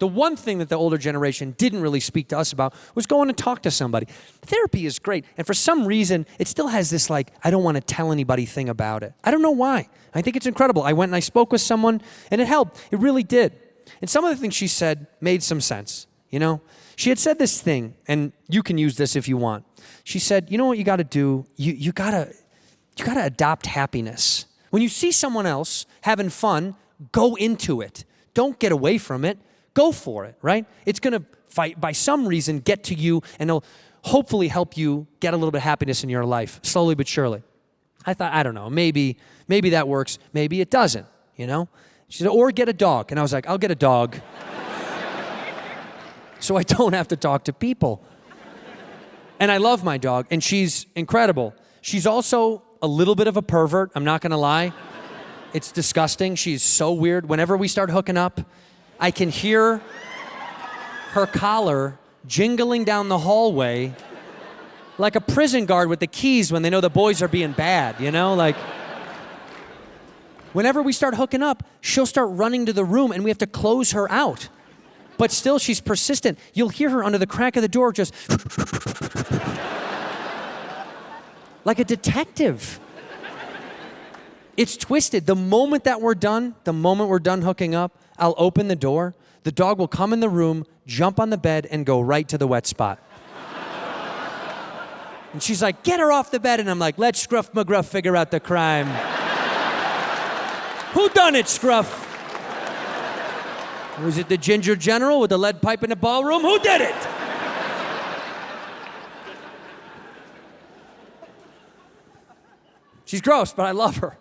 The one thing that the older generation didn't really speak to us about was going to talk to somebody. Therapy is great. And for some reason, it still has this like, I don't want to tell anybody thing about it. I don't know why. I think it's incredible. I went and I spoke with someone and it helped. It really did. And some of the things she said made some sense, you know? She had said this thing, and you can use this if you want. She said, you know what you got to do? You got to adopt happiness. When you see someone else having fun, go into it. Don't get away from it. Go for it, right? It's going to fight by some reason get to you, and it'll hopefully help you get a little bit of happiness in your life, slowly but surely. I thought, I don't know, maybe that works. Maybe it doesn't, you know? She said, or get a dog. And I was like, I'll get a dog so I don't have to talk to people. And I love my dog, and she's incredible. She's also a little bit of a pervert, I'm not gonna lie. It's disgusting. She's so weird. Whenever we start hooking up, I can hear her collar jingling down the hallway like a prison guard with the keys when they know the boys are being bad, you know? Like, whenever we start hooking up, she'll start running to the room and we have to close her out. But still, she's persistent. You'll hear her under the crack of the door just like a detective. It's twisted. The moment we're done hooking up, I'll open the door, the dog will come in the room, jump on the bed, and go right to the wet spot. And she's like, get her off the bed, and I'm like, let Scruff McGruff figure out the crime. Who done it, Scruff? Was it the ginger general with the lead pipe in the ballroom? Who did it? She's gross, but I love her.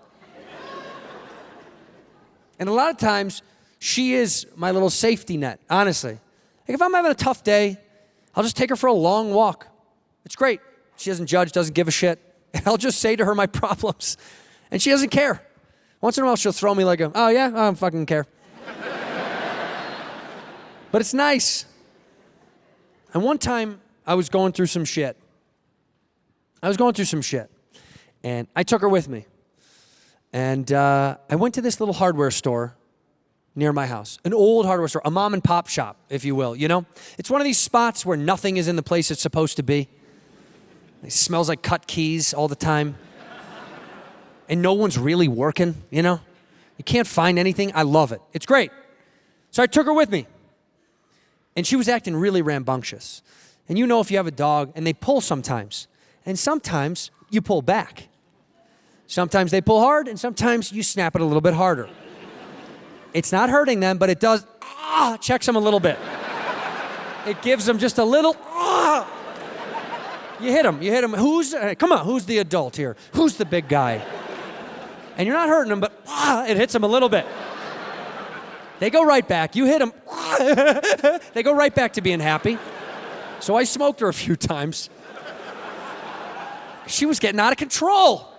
And a lot of times, she is my little safety net, honestly. Like if I'm having a tough day, I'll just take her for a long walk. It's great. She doesn't judge, doesn't give a shit. And I'll just say to her my problems. And she doesn't care. Once in a while, she'll throw me like oh yeah, I don't fucking care. But it's nice. And one time, I was going through some shit. And I took her with me. And I went to this little hardware store near my house. An old hardware store, a mom and pop shop, if you will, you know? It's one of these spots where nothing is in the place it's supposed to be. It smells like cut keys all the time. And no one's really working, you know? You can't find anything. I love it. It's great. So I took her with me. And she was acting really rambunctious. And you know if you have a dog, and they pull sometimes. And sometimes you pull back. Sometimes they pull hard, and sometimes you snap it a little bit harder. It's not hurting them, but it does, checks them a little bit. It gives them just a little, You hit them. Come on, who's the adult here? Who's the big guy? And you're not hurting them, but it hits them a little bit. They go right back. You hit them. They go right back to being happy. So I smoked her a few times. She was getting out of control.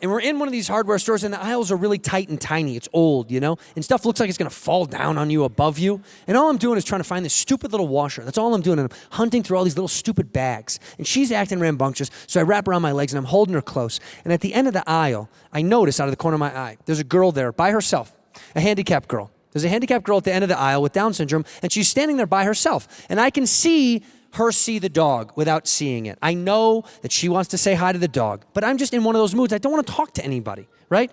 And we're in one of these hardware stores, and the aisles are really tight and tiny. It's old, you know? And stuff looks like it's going to fall down on you, above you. And all I'm doing is trying to find this stupid little washer. That's all I'm doing. And I'm hunting through all these little stupid bags. And she's acting rambunctious, so I wrap around my legs, and I'm holding her close. And at the end of the aisle, I notice out of the corner of my eye, there's a girl there by herself, a handicapped girl. There's a handicapped girl at the end of the aisle with Down syndrome, and she's standing there by herself. And I can see her see the dog without seeing it. I know that she wants to say hi to the dog, but I'm just in one of those moods. I don't want to talk to anybody, right?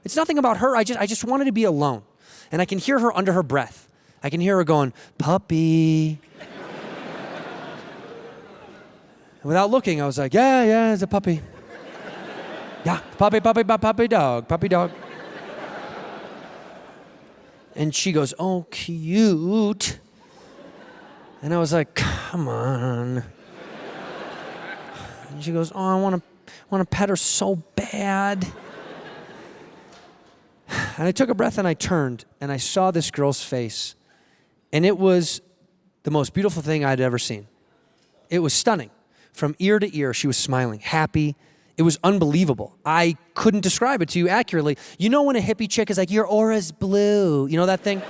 It's nothing about her. I just wanted to be alone. And I can hear her under her breath. I can hear her going, puppy. And without looking, I was like, yeah, it's a puppy. Yeah, puppy dog. And she goes, oh, cute. And I was like, come on. And she goes, oh, I want to pet her so bad. And I took a breath and I turned and I saw this girl's face. And it was the most beautiful thing I'd ever seen. It was stunning. From ear to ear, she was smiling, happy. It was unbelievable. I couldn't describe it to you accurately. You know when a hippie chick is like, your aura's blue. You know that thing?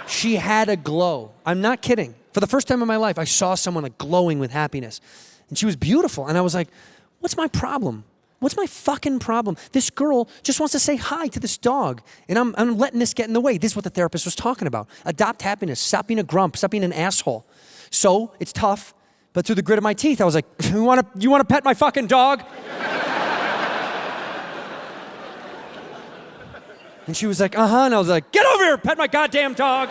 She had a glow. I'm not kidding. For the first time in my life, I saw someone like glowing with happiness. And she was beautiful. And I was like, what's my problem? What's my fucking problem? This girl just wants to say hi to this dog, and I'm letting this get in the way. This is what the therapist was talking about. Adopt happiness. Stop being a grump. Stop being an asshole. So it's tough, but through the grit of my teeth, I was like, you want to pet my fucking dog? And she was like, uh-huh. And I was like, get over here, pet my goddamn dog.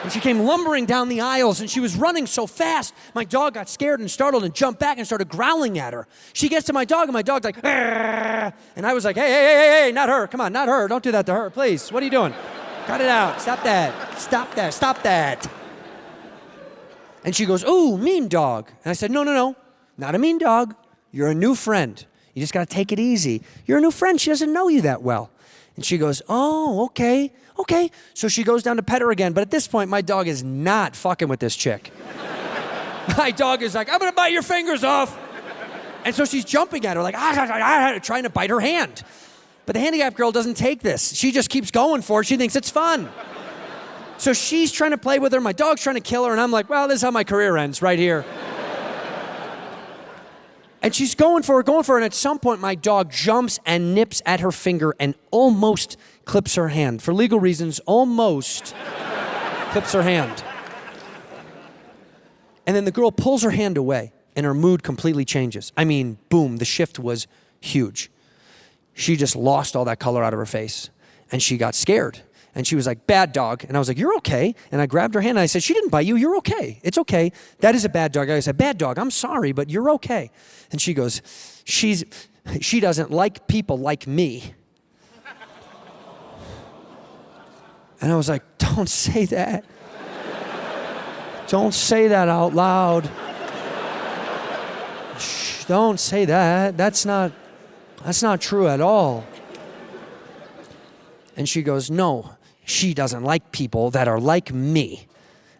And she came lumbering down the aisles, and she was running so fast, my dog got scared and startled and jumped back and started growling at her. She gets to my dog, and my dog's like, "Arr!" And I was like, hey, not her. Come on, not her. Don't do that to her, please. What are you doing? Cut it out. Stop that. Stop that. Stop that. And she goes, ooh, mean dog. And I said, no, not a mean dog. You're a new friend. You just got to take it easy. You're a new friend. She doesn't know you that well. And she goes, oh, okay. So she goes down to pet her again. But at this point, my dog is not fucking with this chick. My dog is like, I'm going to bite your fingers off. And so she's jumping at her like, trying to bite her hand. But the handicapped girl doesn't take this. She just keeps going for it. She thinks it's fun. So she's trying to play with her. My dog's trying to kill her. And I'm like, well, this is how my career ends right here. And she's going for it. And at some point, my dog jumps and nips at her finger and almost clips her hand. For legal reasons, almost clips her hand. And then the girl pulls her hand away, and her mood completely changes. I mean, boom, the shift was huge. She just lost all that color out of her face, and she got scared. And she was like, bad dog. And I was like, you're okay. And I grabbed her hand and I said, she didn't bite you. You're okay. It's okay. That is a bad dog. I said, bad dog. I'm sorry, but you're okay. And she goes, she doesn't like people like me. And I was like, don't say that. Don't say that out loud. Shh, don't say that. That's not true at all. And she goes, no, she doesn't like people that are like me.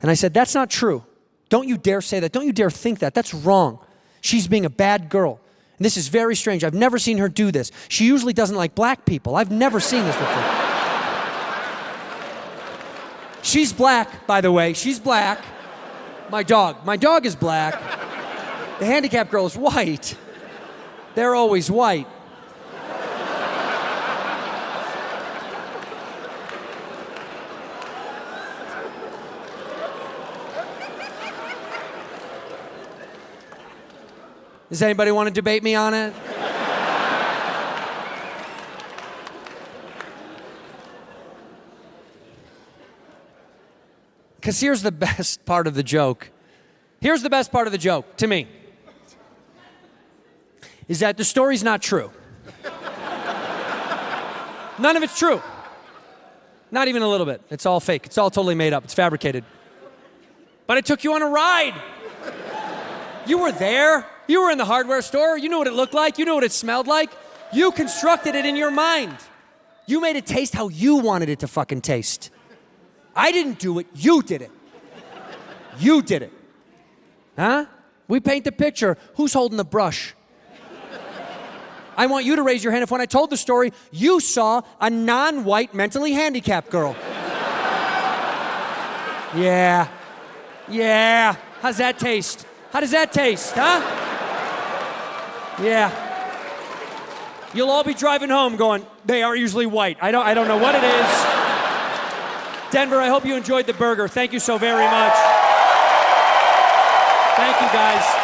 And I said, that's not true. Don't you dare say that. Don't you dare think that. That's wrong. She's being a bad girl. And this is very strange. I've never seen her do this. She usually doesn't like black people. I've never seen this before. She's black, by the way. She's black. My dog is black. The handicapped girl is white. They're always white. Does anybody want to debate me on it? Because here's the best part of the joke. Here's the best part of the joke, to me, is that the story's not true. None of it's true. Not even a little bit. It's all fake. It's all totally made up. It's fabricated. But I took you on a ride. You were there. You were in the hardware store. You knew what it looked like. You knew what it smelled like. You constructed it in your mind. You made it taste how you wanted it to fucking taste. I didn't do it. You did it. You did it. Huh? We paint the picture. Who's holding the brush? I want you to raise your hand if when I told the story, you saw a non-white mentally handicapped girl. Yeah. How's that taste? How does that taste, huh? Yeah. You'll all be driving home going, they are usually white. I don't know what it is. Denver, I hope you enjoyed the burger. Thank you so very much. Thank you, guys.